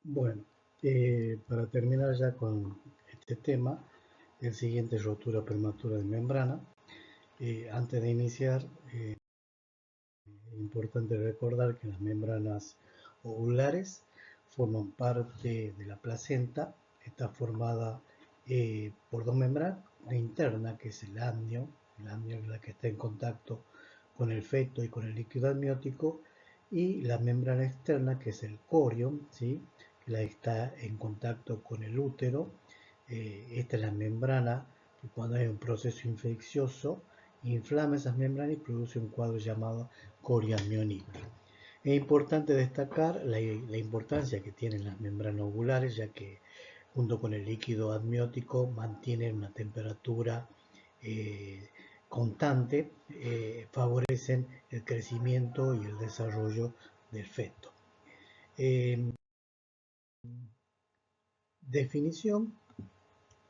Bueno, para terminar ya con este tema, el siguiente es rotura prematura de membrana. Antes de iniciar, es importante recordar que las membranas ovulares forman parte de la placenta. Está formada por dos membranas, la interna, que es el amnio es la que está en contacto con el feto y con el líquido amniótico, y la membrana externa, que es el corion, ¿sí? La está en contacto con el útero. Esta es la membrana que, cuando hay un proceso infeccioso, inflama esas membranas y produce un cuadro llamado coriamnionitis. Es importante destacar la importancia que tienen las membranas ovulares, ya que junto con el líquido amniótico mantienen una temperatura eh, constante, favorecen el crecimiento y el desarrollo del feto. En definición,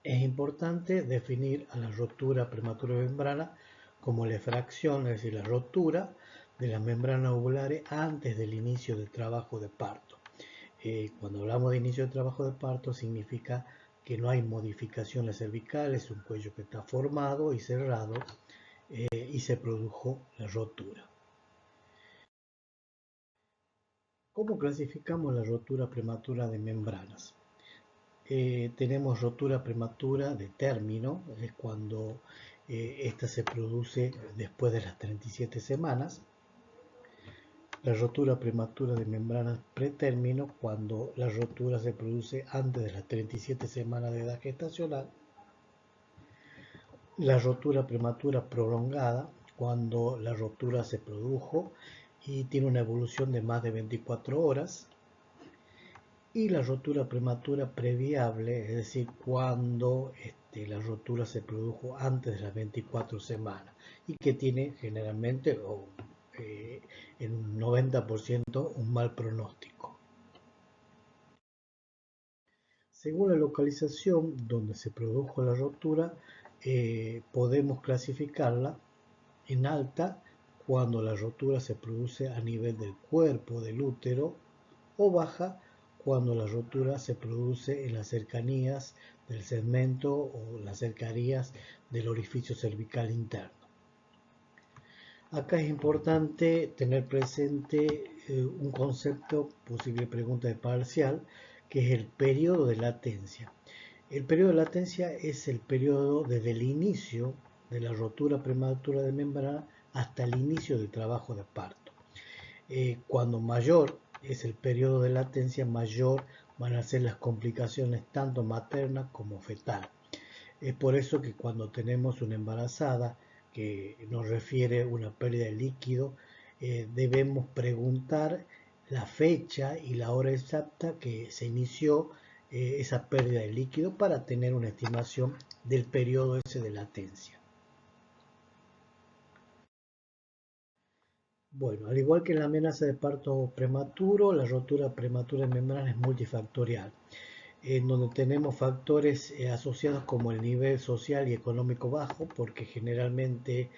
es importante definir a la rotura prematura de membrana como la fracción, es decir, la rotura de las membranas ovulares antes del inicio del trabajo de parto. Cuando hablamos de inicio de trabajo de parto, significa que no hay modificaciones cervicales, un cuello que está formado y cerrado, y se produjo la rotura. ¿Cómo clasificamos la rotura prematura de membranas? Tenemos rotura prematura de término, es cuando esta se produce después de las 37 semanas. La rotura prematura de membranas pretérmino, cuando la rotura se produce antes de las 37 semanas de edad gestacional. La rotura prematura prolongada, cuando la rotura se produjo y tiene una evolución de más de 24 horas. Y la rotura prematura previable, es decir, cuando la rotura se produjo antes de las 24 semanas y que tiene generalmente, en un 90%, un mal pronóstico. Según la localización donde se produjo la rotura, podemos clasificarla en alta, cuando la rotura se produce a nivel del cuerpo del útero, o baja, cuando la rotura se produce en las cercanías del segmento o las cercanías del orificio cervical interno. Acá es importante tener presente un concepto, posible pregunta de parcial, que es el periodo de latencia. El periodo de latencia es el periodo desde el inicio de la rotura prematura de membrana hasta el inicio del trabajo de parto. Cuando mayor es el periodo de latencia, mayor van a ser las complicaciones tanto maternas como fetal. Es por eso que cuando tenemos una embarazada que nos refiere una pérdida de líquido, debemos preguntar la fecha y la hora exacta que se inició esa pérdida de líquido, para tener una estimación del periodo ese de latencia. Bueno, al igual que en la amenaza de parto prematuro, la rotura prematura de membrana es multifactorial, en donde tenemos factores asociados como el nivel social y económico bajo, porque generalmente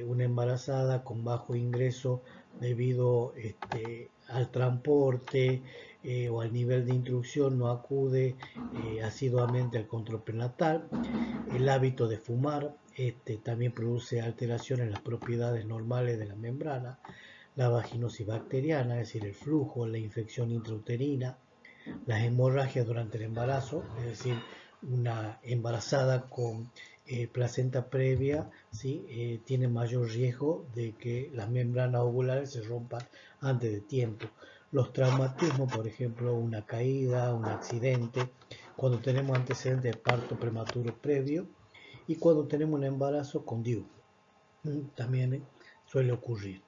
una embarazada con bajo ingreso, debido al transporte o al nivel de instrucción, no acude asiduamente al control prenatal. El hábito de fumar también produce alteraciones en las propiedades normales de la membrana. La vaginosis bacteriana, es decir, el flujo, la infección intrauterina, las hemorragias durante el embarazo, es decir, una embarazada con placenta previa, ¿sí? Tiene mayor riesgo de que las membranas ovulares se rompan antes de tiempo. Los traumatismos, por ejemplo, una caída, un accidente, cuando tenemos antecedentes de parto prematuro previo, y cuando tenemos un embarazo con DIU, también suele ocurrir.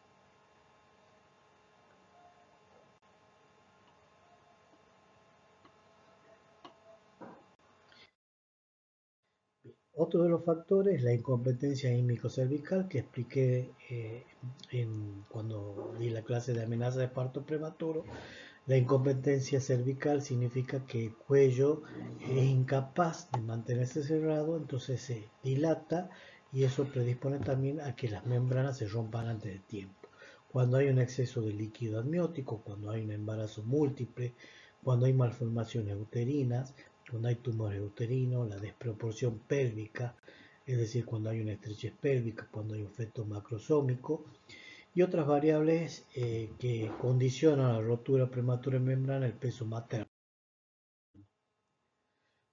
Otro de los factores es la incompetencia cervical, que expliqué cuando di la clase de amenaza de parto prematuro. La incompetencia cervical significa que el cuello es incapaz de mantenerse cerrado, entonces se dilata, y eso predispone también a que las membranas se rompan antes de tiempo. Cuando hay un exceso de líquido amniótico, cuando hay un embarazo múltiple, cuando hay malformaciones uterinas, cuando hay tumores uterinos, la desproporción pélvica, es decir, cuando hay una estrechez pélvica, cuando hay un feto macrosómico, y otras variables que condicionan la rotura prematura en membrana, el peso materno.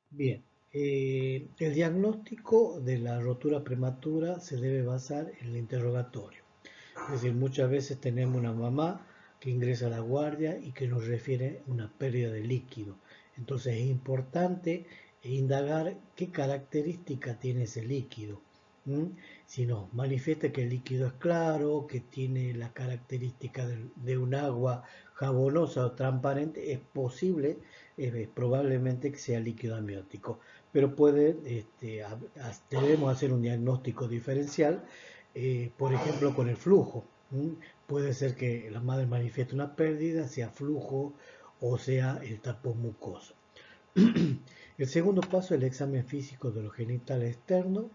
Bien, el diagnóstico de la rotura prematura se debe basar en el interrogatorio. Es decir, muchas veces tenemos una mamá que ingresa a la guardia y que nos refiere una pérdida de líquido. Entonces es importante indagar qué característica tiene ese líquido. Si nos manifiesta que el líquido es claro, que tiene la característica de un agua jabonosa o transparente, es posible, probablemente que sea líquido amniótico. Pero debemos hacer un diagnóstico diferencial, por ejemplo, con el flujo. Puede ser que la madre manifieste una pérdida, sea flujo o sea el tapón mucoso. El segundo paso es el examen físico de los genitales externos.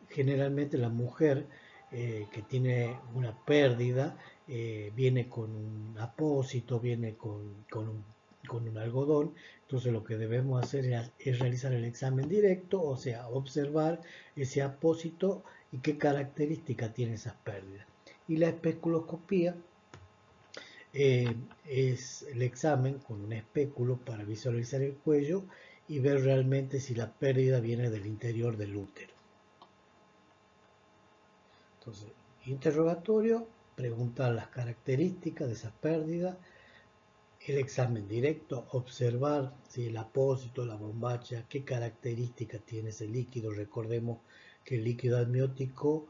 Generalmente la mujer que tiene una pérdida viene con un apósito, viene con un algodón. Entonces lo que debemos hacer es realizar el examen directo, o sea, observar ese apósito y qué característica tiene esas pérdidas. Y la especuloscopía es el examen con un espéculo para visualizar el cuello y ver realmente si la pérdida viene del interior del útero. Entonces, interrogatorio, preguntar las características de esa pérdida, el examen directo, observar si el apósito, la bombacha, qué características tiene ese líquido. Recordemos que el líquido amniótico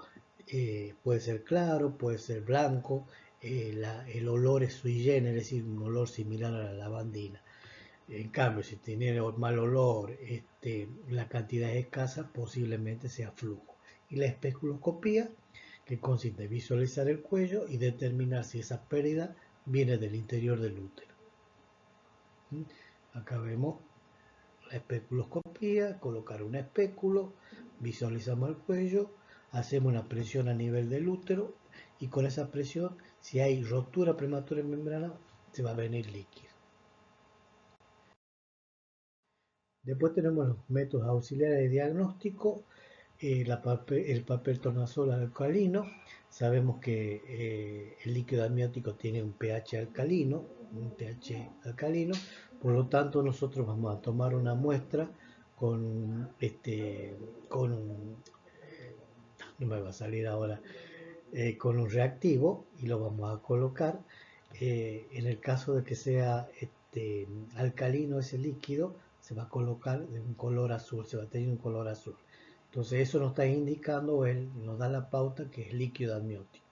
puede ser claro, puede ser blanco, el olor es sui generis, es decir, un olor similar a la lavandina. En cambio, si tiene mal olor, la cantidad es escasa, posiblemente sea flujo. Y la especuloscopía, que consiste en visualizar el cuello y determinar si esa pérdida viene del interior del útero. Acá vemos la especuloscopía, colocar un espéculo, visualizamos el cuello, hacemos una presión a nivel del útero y con esa presión, si hay rotura prematura en membrana, se va a venir líquido. Después tenemos los métodos auxiliares de diagnóstico, el papel tornasol alcalino. Sabemos que el líquido amniótico tiene un pH alcalino, por lo tanto nosotros vamos a tomar una muestra con no me va a salir ahora, con un reactivo y lo vamos a colocar. En el caso de que sea alcalino ese líquido, se va a colocar de un color azul, se va a tener un color azul. Entonces eso nos está indicando, él nos da la pauta que es líquido amniótico.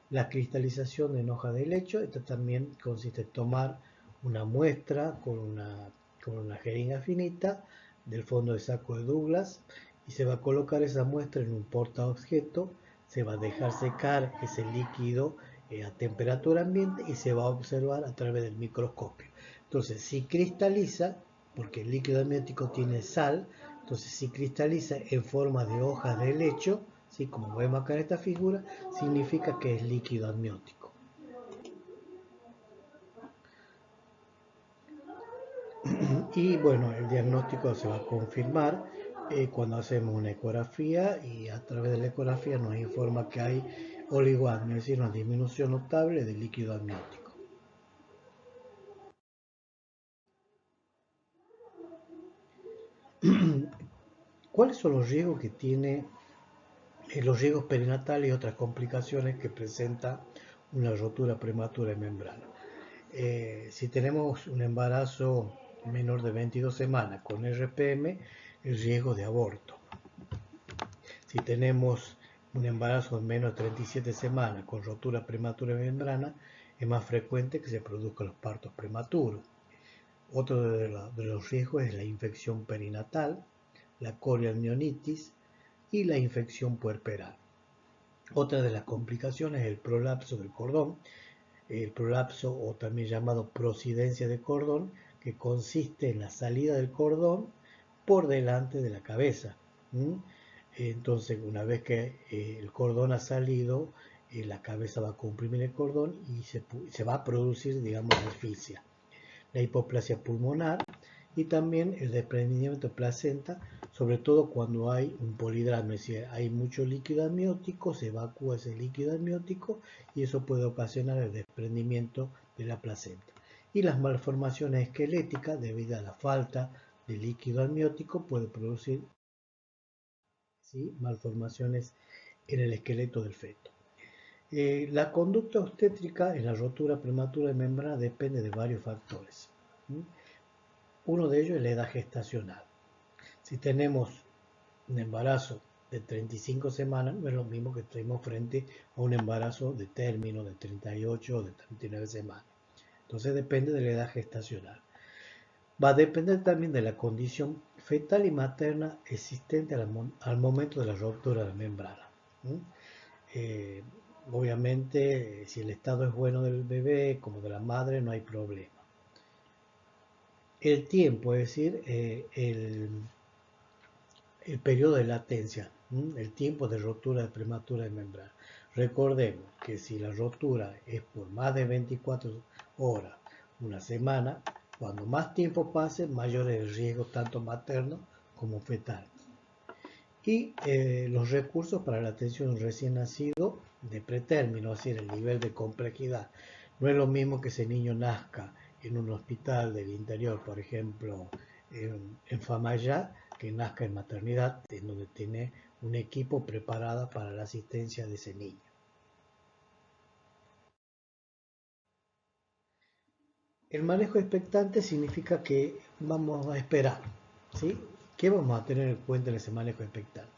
La cristalización en hoja de helecho, esto también consiste en tomar una muestra con una jeringa finita del fondo de saco de Douglas y se va a colocar esa muestra en un portaobjeto, se va a dejar secar ese líquido a temperatura ambiente y se va a observar a través del microscopio. Entonces, si cristaliza, porque el líquido amniótico tiene sal, entonces si cristaliza en forma de hojas de helecho, ¿sí? Como vemos acá en esta figura, significa que es líquido amniótico. Y bueno, el diagnóstico se va a confirmar cuando hacemos una ecografía y a través de la ecografía nos informa que hay oligoamnia, es decir, una disminución notable del líquido amniótico. ¿Cuáles son los riesgos que tiene los riesgos perinatales y otras complicaciones que presenta una rotura prematura en membrana? Si tenemos un embarazo menor de 22 semanas con RPM, el riesgo de aborto. Si tenemos un embarazo en menos de 37 semanas con rotura prematura de membrana, es más frecuente que se produzcan los partos prematuros. Otro de los riesgos es la infección perinatal, la coriamnionitis y la infección puerperal. Otra de las complicaciones es el prolapso del cordón, el prolapso o también llamado prosidencia de cordón, que consiste en la salida del cordón por delante de la cabeza. Entonces, una vez que el cordón ha salido, la cabeza va a comprimir el cordón y se va a producir, digamos, asfixia. La hipoplasia pulmonar y también el desprendimiento de placenta, sobre todo cuando hay un polidrama, es decir, hay mucho líquido amniótico, se evacúa ese líquido amniótico y eso puede ocasionar el desprendimiento de la placenta. Y las malformaciones esqueléticas, debido a la falta de líquido amniótico, puede producir, ¿sí?, malformaciones en el esqueleto del feto. La conducta obstétrica en la rotura prematura de membrana depende de varios factores. Uno de ellos es la edad gestacional. Si tenemos un embarazo de 35 semanas, no es lo mismo que tenemos frente a un embarazo de término de 38 o de 39 semanas. Entonces depende de la edad gestacional. Va a depender también de la condición fetal y materna existente al momento de la ruptura de la membrana. Obviamente, si el estado es bueno del bebé como de la madre, no hay problema. El tiempo, es decir, el periodo de latencia, el tiempo de rotura prematura de membrana. Recordemos que si la rotura es por más de 24 horas, una semana, cuando más tiempo pase, mayor es el riesgo tanto materno como fetal. Y los recursos para la atención recién nacido de pretérmino, es decir, el nivel de complejidad. No es lo mismo que ese niño nazca en un hospital del interior, por ejemplo, en Famayá, que nazca en maternidad, en donde tiene un equipo preparado para la asistencia de ese niño. El manejo expectante significa que vamos a esperar, ¿sí? ¿Qué vamos a tener en cuenta en ese manejo expectante?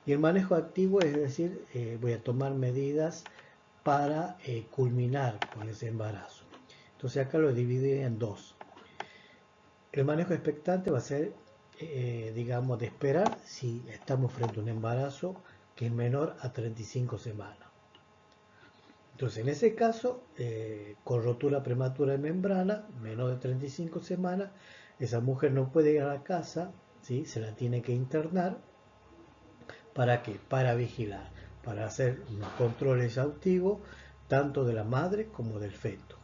Y el manejo activo es decir, voy a tomar medidas para culminar con ese embarazo. Entonces acá lo dividí en dos. El manejo expectante va a ser, digamos, de esperar si estamos frente a un embarazo que es menor a 35 semanas. Entonces, en ese caso, con rotura prematura de membrana, menor de 35 semanas, esa mujer no puede ir a la casa, ¿sí?, se la tiene que internar. ¿Para qué? Para vigilar, para hacer un control exhaustivo tanto de la madre como del feto.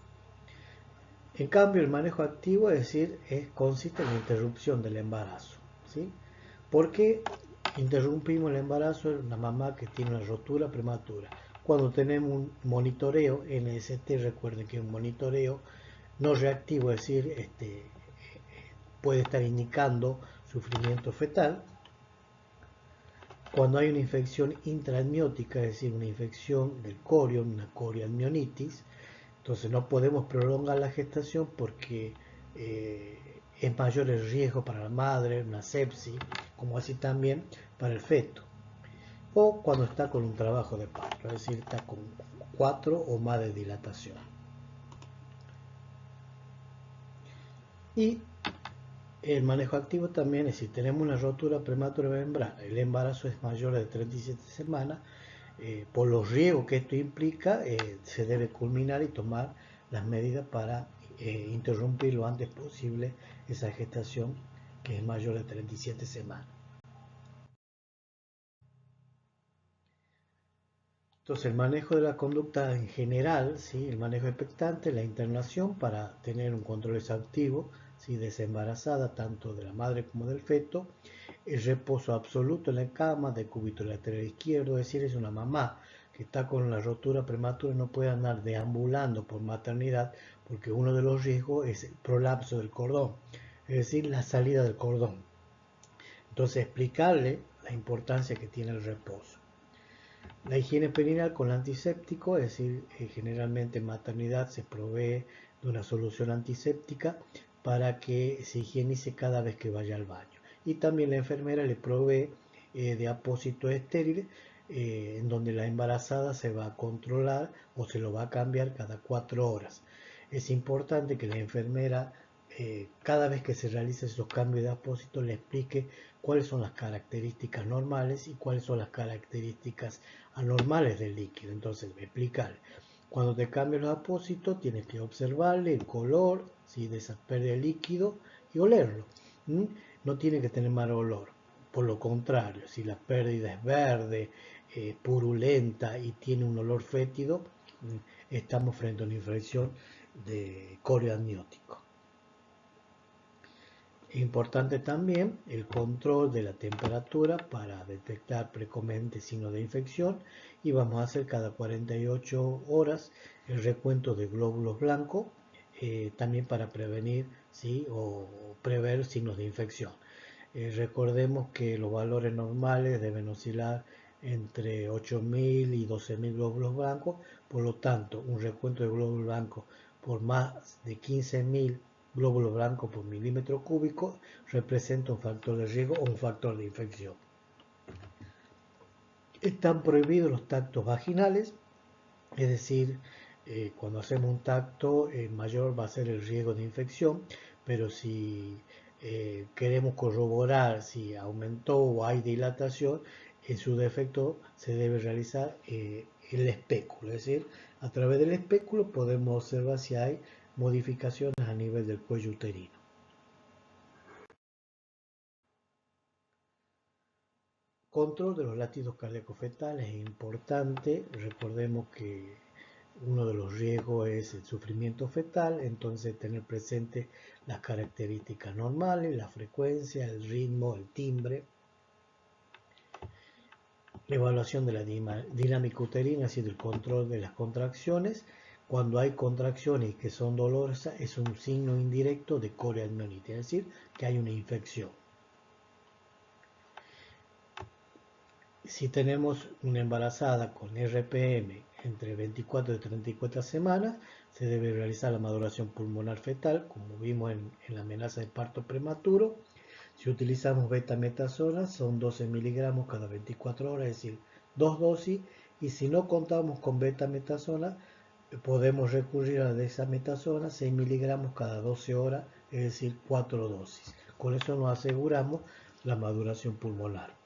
En cambio, el manejo activo, es decir, consiste en la interrupción del embarazo, ¿sí? ¿Por qué interrumpimos el embarazo en una mamá que tiene una rotura prematura? Cuando tenemos un monitoreo NST, recuerden que es un monitoreo no reactivo, es decir, puede estar indicando sufrimiento fetal. Cuando hay una infección intraamniótica, es decir, una infección del corion, una corioamnionitis, entonces no podemos prolongar la gestación porque es mayor el riesgo para la madre, una sepsis, como así también para el feto. O cuando está con un trabajo de parto, es decir, está con 4 o más de dilatación. Y el manejo activo también es si tenemos una rotura prematura de membrana, el embarazo es mayor de 37 semanas, por los riesgos que esto implica, se debe culminar y tomar las medidas para interrumpir lo antes posible esa gestación que es mayor de 37 semanas. Entonces, el manejo de la conducta en general, ¿sí?, el manejo expectante, la internación para tener un control exhaustivo, ¿sí?, desembarazada tanto de la madre como del feto, el reposo absoluto en la cama, de cúbito lateral izquierdo, es decir, es una mamá que está con la rotura prematura y no puede andar deambulando por maternidad porque uno de los riesgos es el prolapso del cordón, es decir, la salida del cordón. Entonces, explicarle la importancia que tiene el reposo. La higiene perineal con antiséptico, es decir, generalmente en maternidad se provee de una solución antiséptica para que se higienice cada vez que vaya al baño. Y también la enfermera le provee de apósito estéril, en donde la embarazada se va a controlar o se lo va a cambiar cada 4 horas. Es importante que la enfermera, cada vez que se realicen esos cambios de apósito, le explique cuáles son las características normales y cuáles son las características anormales del líquido. Entonces, explicar. Cuando te cambian los apósitos, tienes que observarle el color, ¿sí?, de esa pérdida de líquido y olerlo. No tiene que tener mal olor. Por lo contrario, si la pérdida es verde, purulenta y tiene un olor fétido, estamos frente a una infección de corio amniótico. Es importante también el control de la temperatura para detectar precozmente signos de infección, y vamos a hacer cada 48 horas el recuento de glóbulos blancos, también para prevenir, ¿sí?, o prever signos de infección. Recordemos que los valores normales deben oscilar entre 8.000 y 12.000 glóbulos blancos, por lo tanto un recuento de glóbulos blancos por más de 15.000 glóbulos blancos por milímetro cúbico representa un factor de riesgo o un factor de infección. Están prohibidos los tactos vaginales, es decir, cuando hacemos un tacto, mayor va a ser el riesgo de infección, pero si queremos corroborar si aumentó o hay dilatación, en su defecto se debe realizar el espéculo, es decir, a través del espéculo podemos observar si hay modificaciones a nivel del cuello uterino. Control de los latidos cardíacos fetales es importante. Recordemos que uno de los riesgos es el sufrimiento fetal, entonces tener presente las características normales, la frecuencia, el ritmo, el timbre. La evaluación de la dinámica uterina, es decir, el control de las contracciones. Cuando hay contracciones que son dolorosas, es un signo indirecto de corioamnionitis, es decir, que hay una infección. Si tenemos una embarazada con RPM entre 24 y 34 semanas, se debe realizar la maduración pulmonar fetal, como vimos en la amenaza de parto prematuro. Si utilizamos betametasona, son 12 miligramos cada 24 horas, es decir, 2 dosis. Y si no contamos con betametasona, podemos recurrir a la dexametasona, 6 miligramos cada 12 horas, es decir, 4 dosis. Con eso nos aseguramos la maduración pulmonar.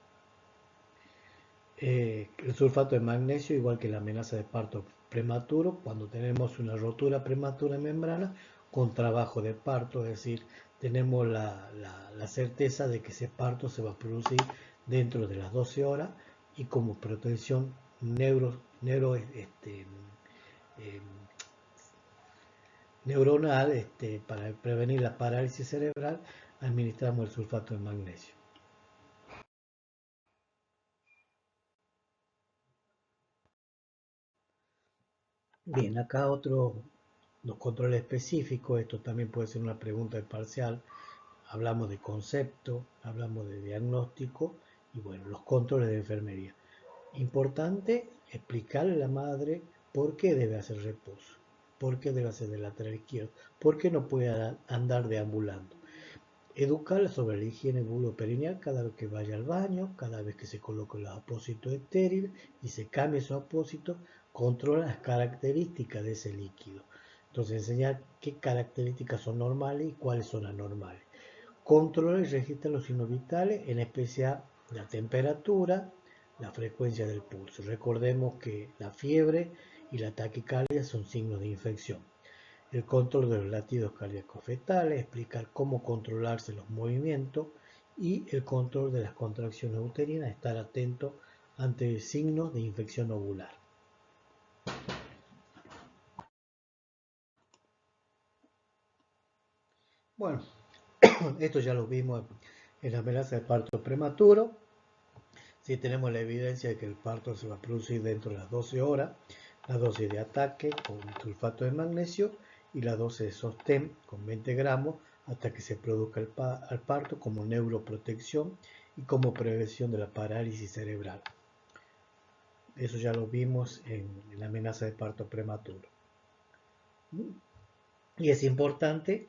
El sulfato de magnesio, igual que la amenaza de parto prematuro, cuando tenemos una rotura prematura en membrana con trabajo de parto, es decir, tenemos la certeza de que ese parto se va a producir dentro de las 12 horas, y como protección neuronal, para prevenir la parálisis cerebral, administramos el sulfato de magnesio. Bien, acá los controles específicos, esto también puede ser una pregunta de parcial. Hablamos de concepto, hablamos de diagnóstico y bueno, los controles de enfermería. Importante explicarle a la madre por qué debe hacer reposo, por qué debe hacer de lateral izquierdo, por qué no puede andar deambulando. Educarla sobre la higiene vulvoperineal cada vez que vaya al baño, cada vez que se coloque los apósitos estériles y se cambie esos apósitos, controla las características de ese líquido. Entonces enseñar qué características son normales y cuáles son anormales. Controla y registra los signos vitales, en especial la temperatura, la frecuencia del pulso. Recordemos que la fiebre y la taquicardia son signos de infección. El control de los latidos cardíacos fetales, explicar cómo controlarse los movimientos, y el control de las contracciones uterinas, estar atento ante signos de infección ovular. Bueno, esto ya lo vimos en la amenaza de parto prematuro. Si tenemos la evidencia de que el parto se va a producir dentro de las 12 horas, la dosis de ataque con sulfato de magnesio y la dosis de sostén con 20 gramos hasta que se produzca el parto, como neuroprotección y como prevención de la parálisis cerebral. Eso ya lo vimos en la amenaza de parto prematuro. Y es importante,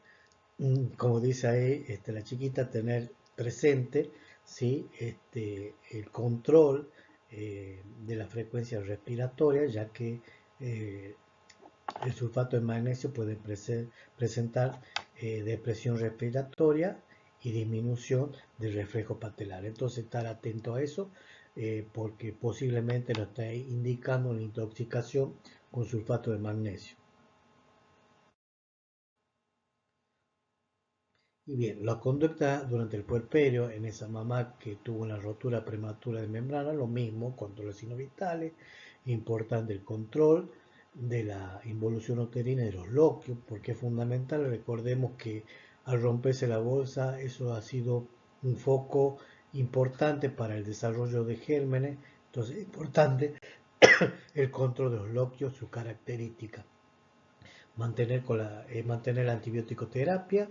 como dice ahí la chiquita, tener presente, ¿sí?, el control de la frecuencia respiratoria, ya que el sulfato de magnesio puede presentar depresión respiratoria y disminución del reflejo patelar. Entonces estar atento a eso, porque posiblemente nos está indicando una intoxicación con sulfato de magnesio. Y bien, la conducta durante el puerperio en esa mamá que tuvo una rotura prematura de membrana, lo mismo, control de signos vitales, importante el control de la involución uterina y de los loquios, porque es fundamental. Recordemos que al romperse la bolsa, eso ha sido un foco importante para el desarrollo de gérmenes, entonces es importante el control de los loquios, su característica mantener la antibiótico-terapia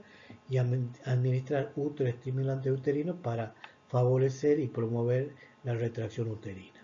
y administrar útero estimulante uterino para favorecer y promover la retracción uterina.